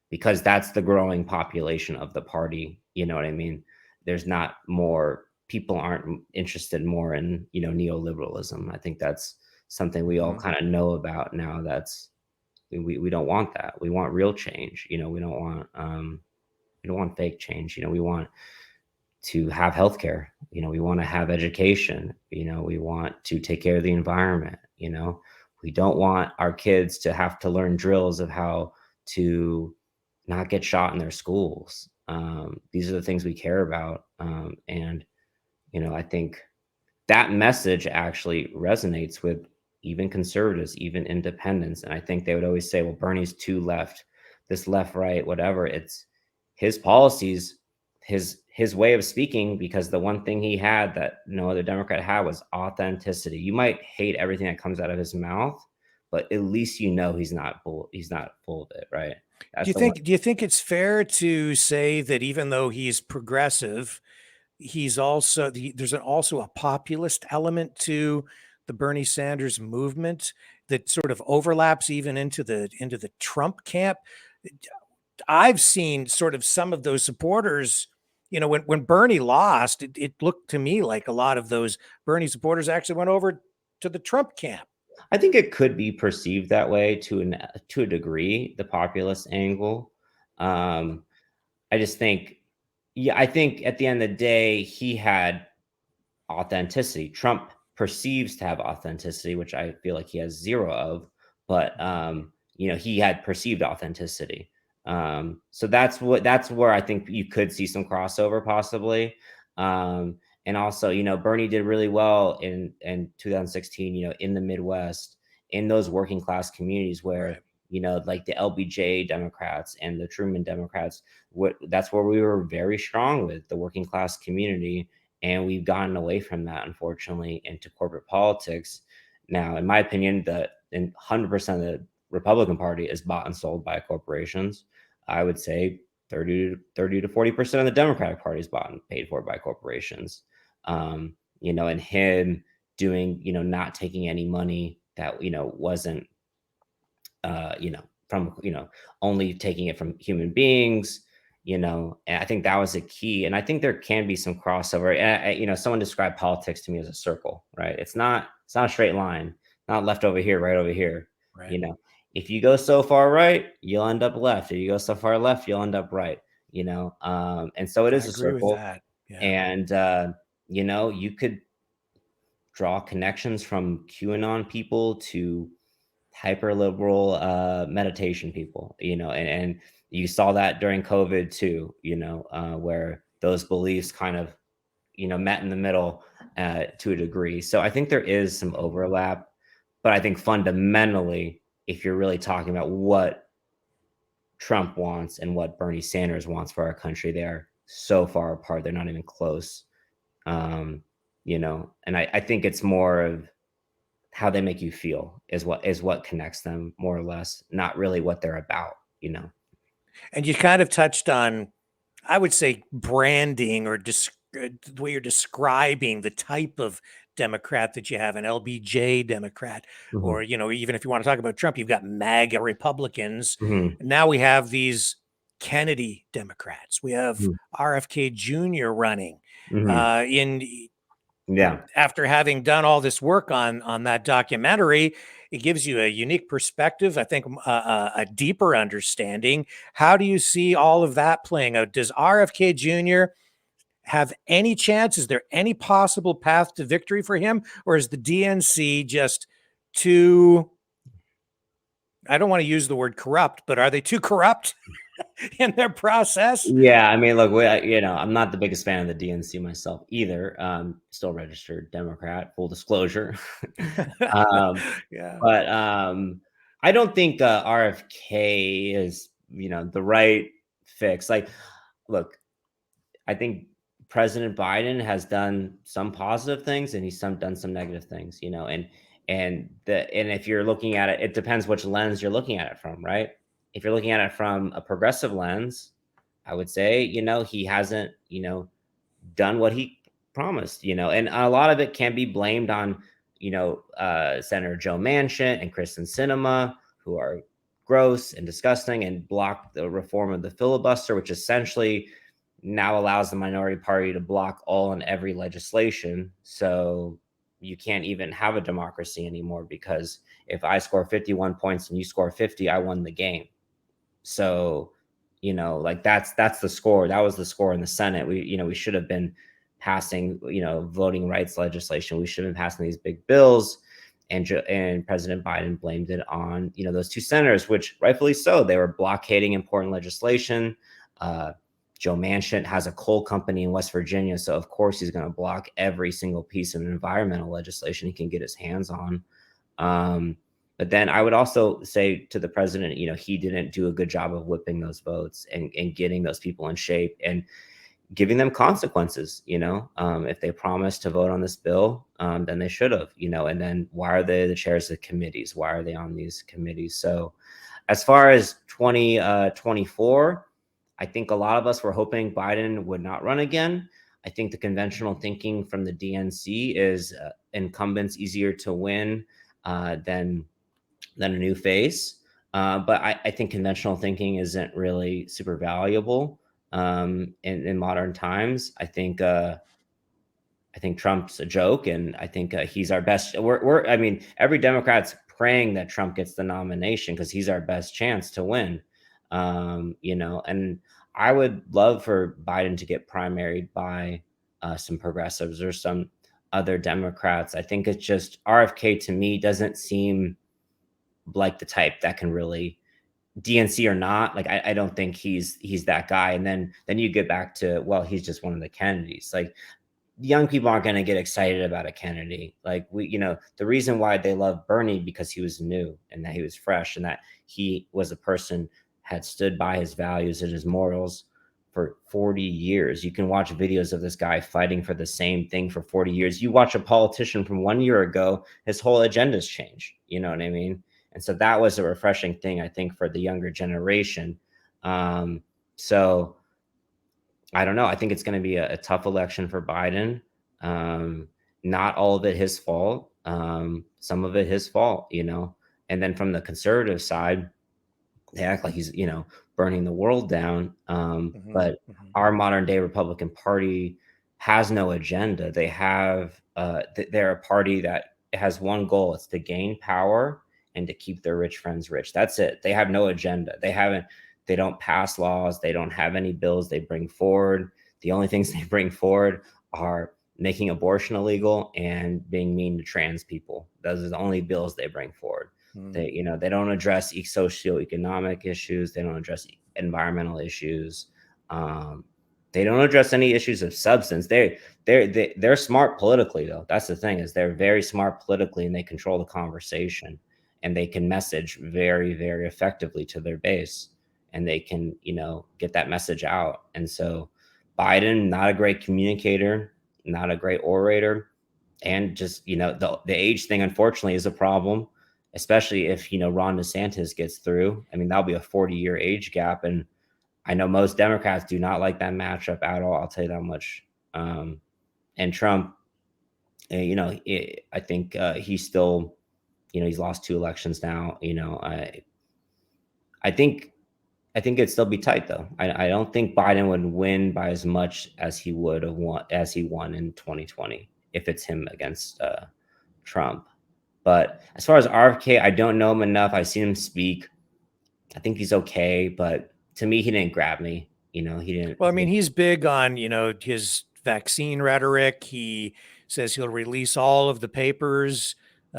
Speaker 3: because that's the growing population of the party. You know what I mean? There's not more people aren't interested more in, neoliberalism. I think that's something we all
Speaker 2: Mhm.
Speaker 3: kind of know about now. We don't want that. We want real change. We don't want fake change. We want to have healthcare. We want to have education. We want to take care of the environment. We don't want our kids to have to learn drills of how to not get shot in their schools. These are the things we care about. And, I think that message actually resonates with even conservatives, even independents. And I think they would always say, well, Bernie's too left, this left, right, whatever. It's his policies, his way of speaking, because the one thing he had that no other Democrat had was authenticity. You might hate everything that comes out of his mouth, but at least he's not full of it, right?
Speaker 2: Do
Speaker 3: That's
Speaker 2: you
Speaker 3: the one.
Speaker 2: think do you think it's fair to say that even though he's progressive, he's also there's also a populist element to the Bernie Sanders movement that sort of overlaps even into the Trump camp? I've seen sort of some of those supporters, when Bernie lost, it looked to me like a lot of those Bernie supporters actually went over to the Trump camp.
Speaker 3: I think it could be perceived that way to a degree, the populist angle. Um, I just think, yeah, I think at the end of the day, he had authenticity. Trump perceives to have authenticity, which I feel like he has zero of, but he had perceived authenticity. So that's where I think you could see some crossover possibly. And also, Bernie did really well in 2016, in the Midwest, in those working class communities where,
Speaker 2: Right.
Speaker 3: like the LBJ Democrats and the Truman Democrats, that's where we were very strong with the working class community. And we've gotten away from that, unfortunately, into corporate politics. Now, in my opinion, 100% of the Republican Party is bought and sold by corporations. I would say 30 to 40% of the Democratic Party is bought and paid for by corporations. And him doing, not taking any money that, wasn't, from, only taking it from human beings, and I think that was a key. And I think there can be some crossover. And someone described politics to me as a circle, right? It's not a straight line, not left over here, right over here.
Speaker 2: Right.
Speaker 3: You know, if you go so far right, you'll end up left. If you go so far left, you'll end up right. And so it
Speaker 2: I
Speaker 3: is a
Speaker 2: agree with
Speaker 3: circle.
Speaker 2: that. Yeah.
Speaker 3: And you could draw connections from QAnon people to hyper liberal meditation people, and you saw that during COVID too, where those beliefs kind of, met in the middle to a degree. So I think there is some overlap, but I think fundamentally, if you're really talking about what Trump wants and what Bernie Sanders wants for our country, they are so far apart. They're not even close. And I think it's more of how they make you feel is what connects them more or less, not really what they're about, you know.
Speaker 2: And you kind of touched on, I would say, branding or the way you're describing the type of Democrat that you have, an LBJ Democrat,
Speaker 3: Mhm.
Speaker 2: or, even if you want to talk about Trump, you've got MAGA Republicans.
Speaker 3: Mhm.
Speaker 2: And now we have these Kennedy Democrats. We have
Speaker 3: Mhm.
Speaker 2: RFK Jr. running.
Speaker 3: Mhm.
Speaker 2: In
Speaker 3: Yeah.
Speaker 2: After having done all this work on that documentary, it gives you a unique perspective, I think, a deeper understanding. How do you see all of that playing out? Does RFK Jr. have any chance? Is there any possible path to victory for him, or is the DNC just too, I don't want to use the word corrupt, but are they too corrupt in their process?
Speaker 3: Yeah, I mean, look, I'm not the biggest fan of the DNC myself either. Still registered Democrat, full disclosure. um,
Speaker 2: Yeah.
Speaker 3: but I don't think RFK is, the right fix. Like, look, I think President Biden has done some positive things and he's done some negative things, and if you're looking at it, it depends which lens you're looking at it from, right? If you're looking at it from a progressive lens, I would say, he hasn't, done what he promised, and a lot of it can be blamed on, Senator Joe Manchin and Kristen Sinema, who are gross and disgusting and blocked the reform of the filibuster, which essentially now allows the minority party to block all and every legislation. So you can't even have a democracy anymore, because if I score 51 points and you score 50, I won the game. So, like that's the score. That was the score in the Senate. We should have been passing, voting rights legislation. We should have been passing these big bills. And President Biden blamed it on, those two senators, which rightfully so. They were blockading important legislation. Joe Manchin has a coal company in West Virginia, so of course he's going to block every single piece of environmental legislation he can get his hands on. But then I would also say to the president, he didn't do a good job of whipping those votes and getting those people in shape and giving them consequences. If they promised to vote on this bill, then they should have, and then why are they the chairs of committees? Why are they on these committees? So as far as 2024, I think a lot of us were hoping Biden would not run again. I think the conventional thinking from the DNC is incumbents easier to win than a new face. But I think conventional thinking isn't really super valuable in modern times. I think Trump's a joke, and I think he's our best. I mean, every Democrat's praying that Trump gets the nomination because he's our best chance to win. And I would love for Biden to get primaried by some progressives or some other Democrats. I think it's just RFK to me doesn't seem like the type that can really, DNC or not, like I don't think he's that guy. And then you get back to, well, he's just one of the Kennedys. Like, young people aren't going to get excited about a Kennedy. Like, the reason why they love Bernie, because he was new and that he was fresh and that he was a person had stood by his values and his morals for 40 years. You can watch videos of this guy fighting for the same thing for 40 years. You watch a politician from 1 year ago, his whole agenda's changed. You know what I mean? And so that was a refreshing thing, I think, for the younger generation. So I don't know. I think it's going to be a tough election for Biden. Not all of it his fault. Some of it his fault, And then from the conservative side, they act like he's, burning the world down. But our modern day Republican Party has no agenda. They have, they're a party that has one goal: it's to gain power and to keep their rich friends rich. That's it. They have no agenda. They don't pass laws. They don't have any bills they bring forward. The only things they bring forward are making abortion illegal and being mean to trans people. Those are the only bills they bring forward. They don't address socioeconomic issues. They don't address environmental issues. They don't address any issues of substance. They're smart politically, though. That's the thing, is they're very smart politically, and they control the conversation, and they can message very, very effectively to their base, and they can, get that message out. And so Biden, not a great communicator, not a great orator. And just, the age thing, unfortunately, is a problem, especially if, Ron DeSantis gets through. I mean, that'll be a 40-year age gap. And I know most Democrats do not like that matchup at all. I'll tell you that much. And Trump, I think he's still, he's lost 2 elections now. I think it'd still be tight though. I don't think Biden would win by as much as he would have won as he won in 2020 if it's him against Trump. But as far as RFK, I don't know him enough. I've seen him speak. I think he's okay, but to me, he didn't grab me. He didn't.
Speaker 2: Well, I mean, he's big on, his vaccine rhetoric. He says he'll release all of the papers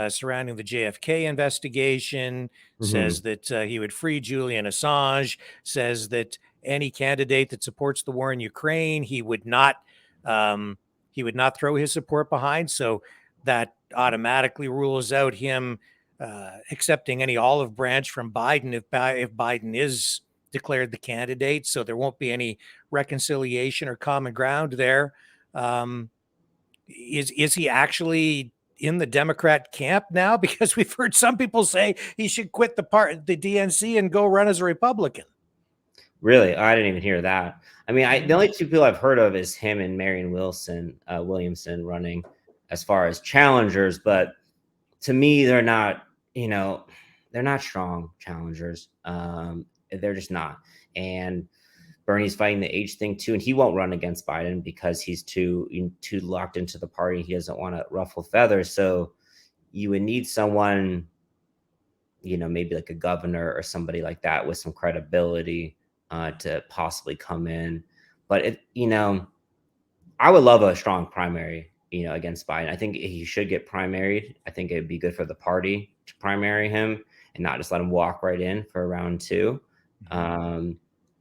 Speaker 2: surrounding the JFK investigation, says that he would free Julian Assange, says that any candidate that supports the war in Ukraine, he would not throw his support behind. So that automatically rules out him accepting any olive branch from Biden if Biden is declared the candidate. So there won't be any reconciliation or common ground there. Is he actually in the Democrat camp now? Because we've heard some people say he should quit the DNC and go run as a Republican.
Speaker 3: Really? I didn't even hear that. I mean, the only 2 people I've heard of is him and Marianne Williamson running as far as challengers. But to me, they're not, they're not strong challengers. They're just not. And Bernie's fighting the age thing too, and he won't run against Biden because he's too locked into the party. He doesn't want to ruffle feathers. So you would need someone, maybe like a governor or somebody like that with some credibility to possibly come in. But I would love a strong primary, against Biden. I think he should get primaried. I think it'd be good for the party to primary him and not just let him walk right in for round 2.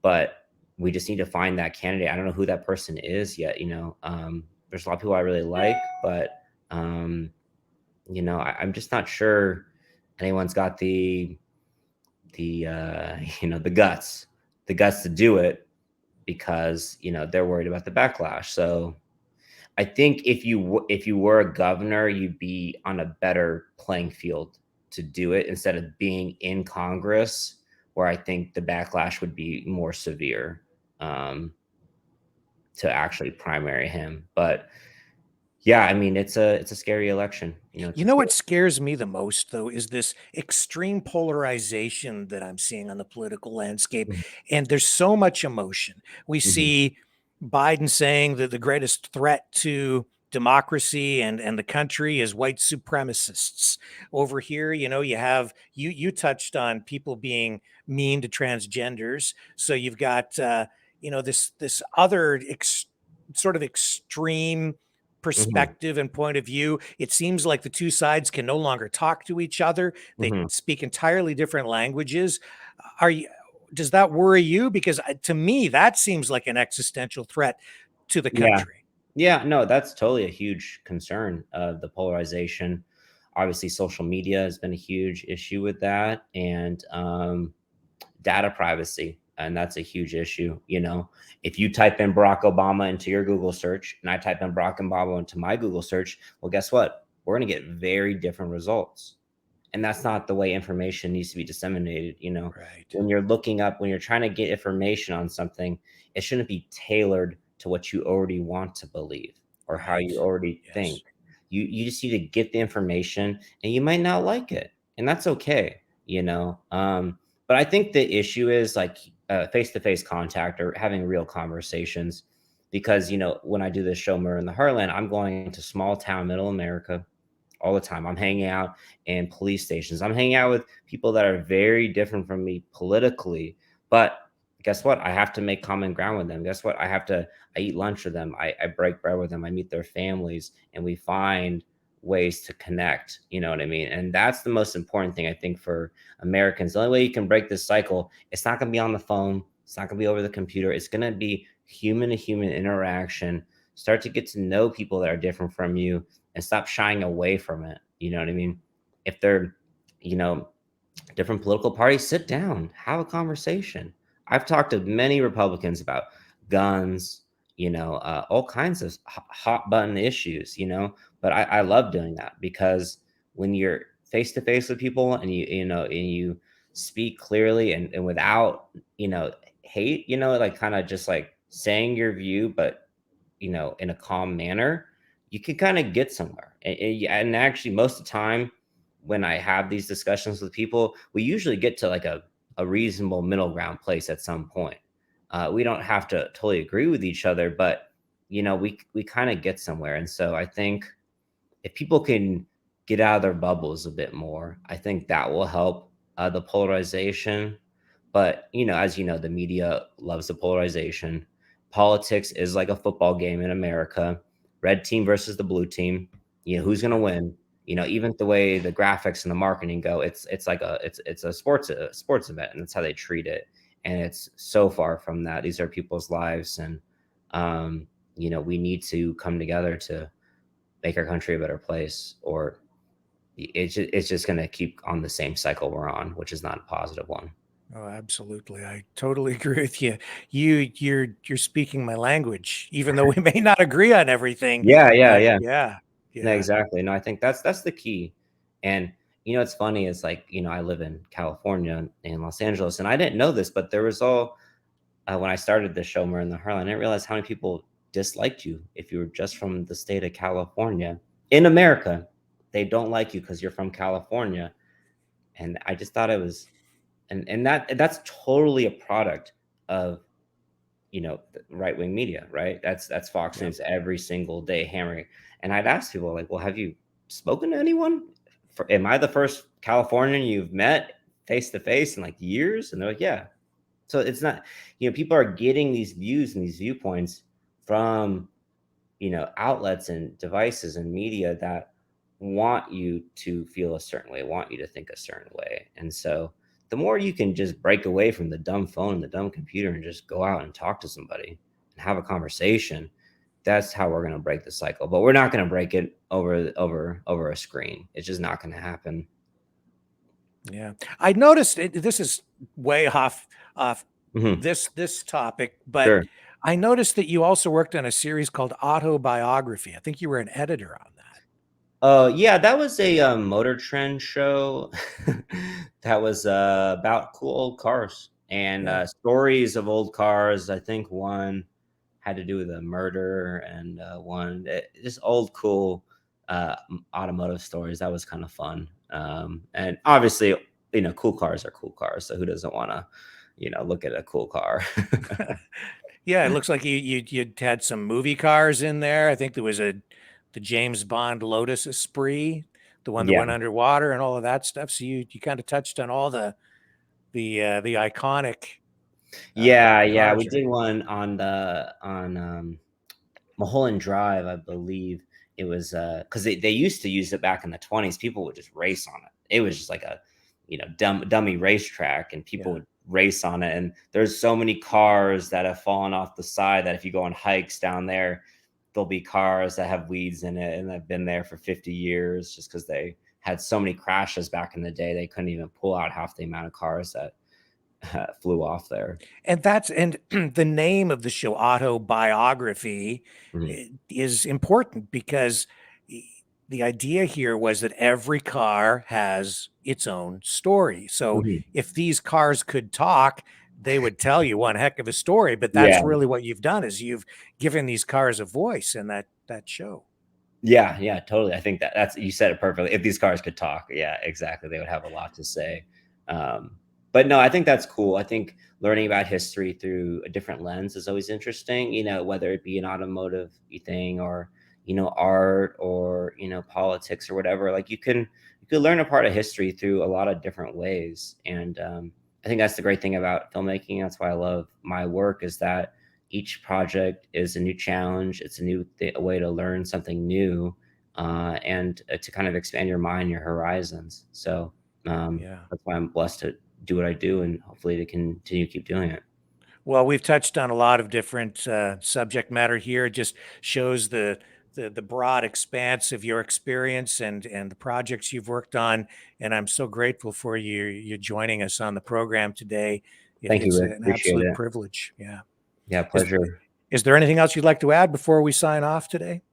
Speaker 3: But we just need to find that candidate. I don't know who that person is yet. There's a lot of people I really like, but I'm just not sure anyone's got the guts to do it because they're worried about the backlash. So I think if you were a governor, you'd be on a better playing field to do it instead of being in Congress, where I think the backlash would be more severe to actually primary him. But yeah, I mean, it's a scary election.
Speaker 2: What scares me the most, though, is this extreme polarization that I'm seeing on the political landscape. And there's so much emotion. We see Biden saying that the greatest threat to democracy and the country is white supremacists. Over here, you have you touched on people being mean to transgenders. So you've got this other sort of extreme perspective and point of view. It seems like the 2 sides can no longer talk to each other. They speak entirely different languages. Does that worry you? Because to me, that seems like an existential threat to the country.
Speaker 3: Yeah, no, that's totally a huge concern of the polarization. Obviously, social media has been a huge issue with that, and data privacy. And that's a huge issue. If you type in Barack Obama into your Google search and I type in Barack Obama into my Google search, well, guess what? We're going to get very different results. And that's not the way information needs to be disseminated.
Speaker 2: Right.
Speaker 3: When you're trying to get information on something, it shouldn't be tailored to what you already want to believe or how you already think. You just need to get the information, and you might not like it, and that's okay. But I think the issue is like face-to-face contact or having real conversations, because when I do this show, Murder in the Heartland, I'm going into small town middle America all the time. I'm hanging out in police stations. I'm hanging out with people that are very different from me politically, but guess what? I have to make common ground with them. Guess what? I eat lunch with them. I break bread with them. I meet their families, and we find ways to connect. You know what I mean? And that's the most important thing, I think, for Americans. The only way you can break this cycle, it's not going to be on the phone. It's not going to be over the computer. It's going to be human to human interaction. Start to get to know people that are different from you and stop shying away from it. You know what I mean? If they're, different political parties, sit down, have a conversation. I've talked to many Republicans about guns, all kinds of hot button issues, but I love doing that because when you're face to face with people and you speak clearly and without, hate, like kind of just like saying your view, but, in a calm manner, you can kind of get somewhere. And actually most of the time when I have these discussions with people, we usually get to like a reasonable middle ground place at some point. We don't have to totally agree with each other, but we kind of get somewhere. And so I think if people can get out of their bubbles a bit more, I think that will help the polarization. But as you know, the media loves the polarization. Politics is like a football game in America. Red team versus the blue team. Who's going to win? Even the way the graphics and the marketing go, it's like it's a sports event, and that's how they treat it. And it's so far from that. These are people's lives, and we need to come together to make our country a better place, or it's just going to keep on the same cycle we're on, which is not a positive one.
Speaker 2: Oh, absolutely. I totally agree with you. You're speaking my language, even though we may not agree on everything.
Speaker 3: Yeah. No,
Speaker 2: Yeah.
Speaker 3: exactly. No, I think that's the key. And it's funny. It's like, I live in California in Los Angeles, and I didn't know this, but there was when I started the show, More in the Heartland, I didn't realize how many people disliked you if you were just from the state of California. In America, they don't like you because you're from California. And I just thought it was, and that's totally a product of, right-wing media, right? That's Fox News every single day hammering. And I'd ask people like, well, have you spoken to anyone? Am I the first Californian you've met face to face in like years? And they're like, yeah. So it's not, people are getting these views and these viewpoints from, outlets and devices and media that want you to feel a certain way, want you to think a certain way. And so the more you can just break away from the dumb phone and the dumb computer and just go out and talk to somebody and have a conversation, that's how we're going to break the cycle. But we're not going to break it over a screen. It's just not going to happen.
Speaker 2: Yeah. I noticed this is way off
Speaker 3: Mhm.
Speaker 2: this topic, but
Speaker 3: Sure.
Speaker 2: I noticed that you also worked on a series called Autobiography. I think you were an editor on that.
Speaker 3: Yeah, that was a Motor Trend show that was about cool old cars and
Speaker 2: Yeah.
Speaker 3: stories of old cars. I think one had to do with a murder, and one just old cool automotive stories. That was kind of fun. And obviously, cool cars are cool cars. So who doesn't want to, look at a cool car?
Speaker 2: Yeah, it looks like you had some movie cars in there. I think there was the James Bond Lotus Esprit, the one that
Speaker 3: Yeah.
Speaker 2: went underwater and all of that stuff. So you kind of touched on all the iconic
Speaker 3: Yeah.
Speaker 2: cars.
Speaker 3: We did one on Mulholland Drive, I believe. It was because they used to use it back in the 20s. People would just race on it. It was just like a dummy racetrack, and people would race on it. And there's so many cars that have fallen off the side that if you go on hikes down there, there'll be cars that have weeds in it and have been there for 50 years just because they had so many crashes back in the day. They couldn't even pull out half the amount of cars that flew off there.
Speaker 2: And the name of the show, Autobiography,
Speaker 3: Mhm.
Speaker 2: is important because the idea here was that every car has its own story. So
Speaker 3: Mhm.
Speaker 2: if these cars could talk, they would tell you one heck of a story. But
Speaker 3: Yeah.
Speaker 2: that's really what you've done, is you've given these cars a voice in that show.
Speaker 3: Yeah, totally. I think that's you said it perfectly. If these cars could talk, yeah, exactly, they would have a lot to say. But no, I think that's cool. I think learning about history through a different lens is always interesting. Whether it be an automotive thing or art or politics or whatever. Like you could learn a part of history through a lot of different ways, and I think that's the great thing about filmmaking. That's why I love my work, is that each project is a new challenge. It's a new a way to learn something new, and to kind of expand your mind, your horizons. So that's why I'm blessed to do what I do, and hopefully to continue to keep doing it.
Speaker 2: Well, we've touched on a lot of different subject matter here. It just shows the broad expanse of your experience and the projects you've worked on. And I'm so grateful for you joining us on the program today.
Speaker 3: Thank you,
Speaker 2: It's
Speaker 3: Rick.
Speaker 2: an
Speaker 3: Appreciate
Speaker 2: absolute
Speaker 3: it.
Speaker 2: privilege. Yeah.
Speaker 3: Yeah,
Speaker 2: Is,
Speaker 3: pleasure.
Speaker 2: Is there anything else you'd like to add before we sign off today?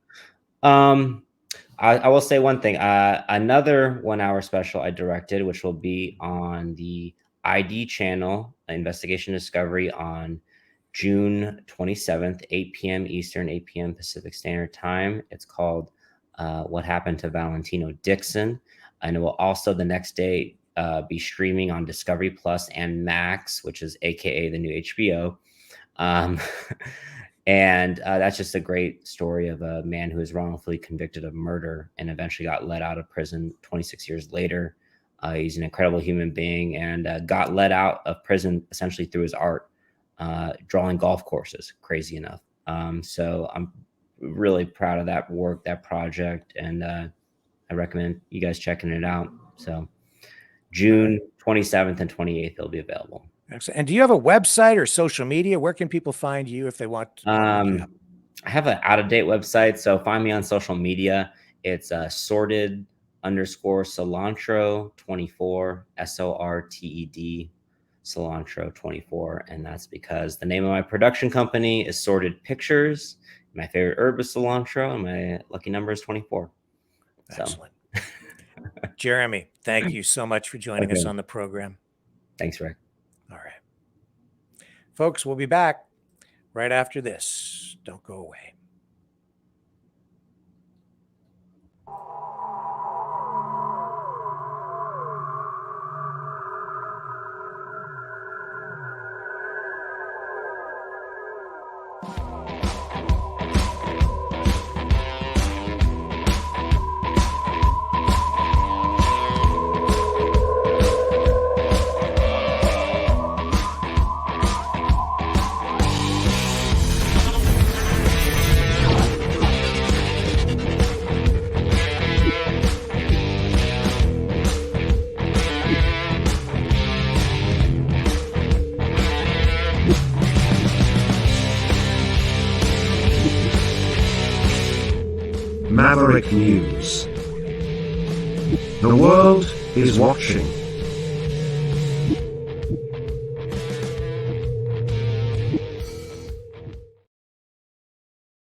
Speaker 3: I will say one thing. Another 1 hour special I directed, which will be on the ID channel, Investigation Discovery, on June 27th, 8 p.m. Eastern, 8 p.m. Pacific Standard Time. It's called What Happened to Valentino Dixon. And it will also the next day be streaming on Discovery Plus and Max, which is AKA the new HBO. And that's just a great story of a man who was wrongfully convicted of murder and eventually got let out of prison 26 years later. He's an incredible human being and got let out of prison essentially through his art, drawing golf courses, crazy enough. So I'm really proud of that work, that project, and I recommend you guys checking it out. So June 27th and 28th, it'll be available.
Speaker 2: Excellent. And do you have a website or social media? Where can people find you if they want to?
Speaker 3: I have an out-of-date website, so find me on social media. It's sorted_cilantro24, SORTED cilantro 24, and that's because the name of my production company is Sorted Pictures. My favorite herb is cilantro, and my lucky number is 24.
Speaker 2: Excellent. Jeremy, thank you so much for joining us on the program.
Speaker 3: Thanks, Rick.
Speaker 2: All right. Folks, we'll be back right after this. Don't go away.
Speaker 1: Maverick News. The world is watching.